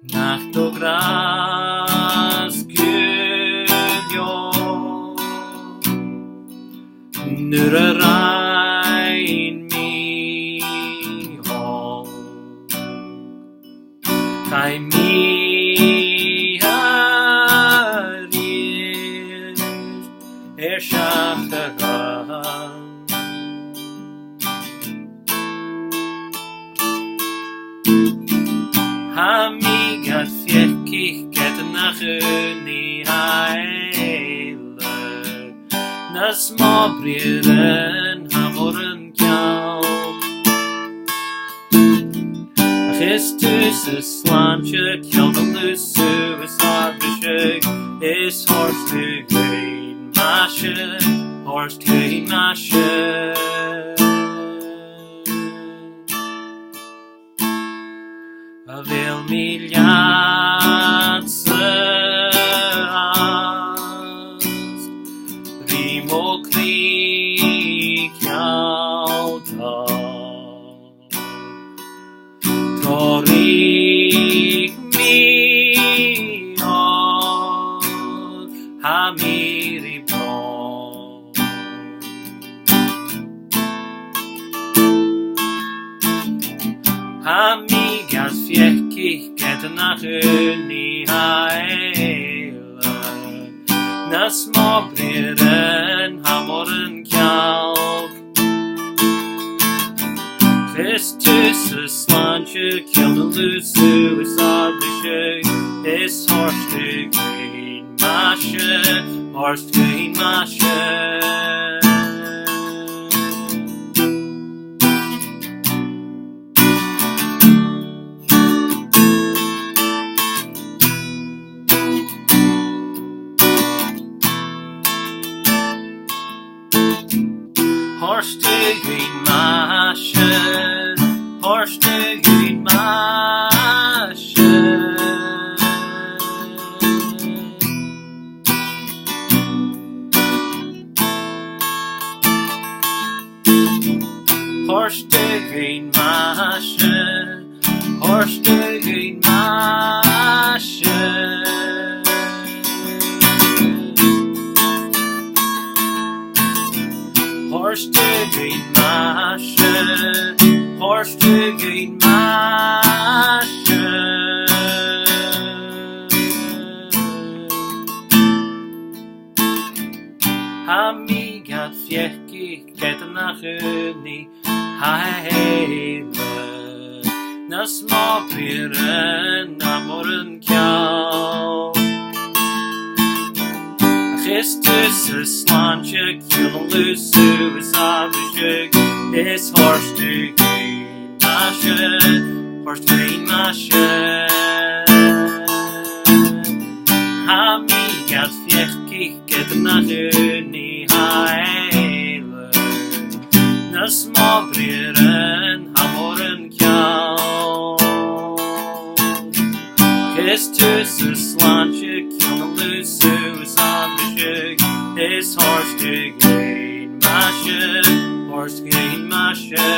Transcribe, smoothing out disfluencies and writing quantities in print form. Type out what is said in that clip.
Nacht og gras gulljå Nurre regn mi hånd Tai mi herrir Shachar Hamigat fjekk ikke nach uni heile Na småbreren hamoren kjauk Christus slantje kjaldan lusu is arbesjøk is horstu grøyn masje horst grøyn masje Vil miljardses Rim og krig kjauta Torik mi og hamir i blå Hamigas fjekk ikke nach uni heile Na småbreren hamoren kjauk Christus slantje kjelden lusu is arbesjøk is horstu grøyn masje horst grøyn masje Horste green masje, horste green masje. Horste green masje, horste green masje. Horste green masje, horste green masje. Hamigat fjekk ikke nach uni heile Na småbreren hamoren kjauk Christus slantje kjelden lusu is arbesjøk is horstu grøyn masje horst grøyn masje Hamigat fjekk ikke nach uni heile Na småbreren hamoren kjauk Christus slantje kjelden lusu is arbesjøk is horstu grøyn masje horst grøyn masje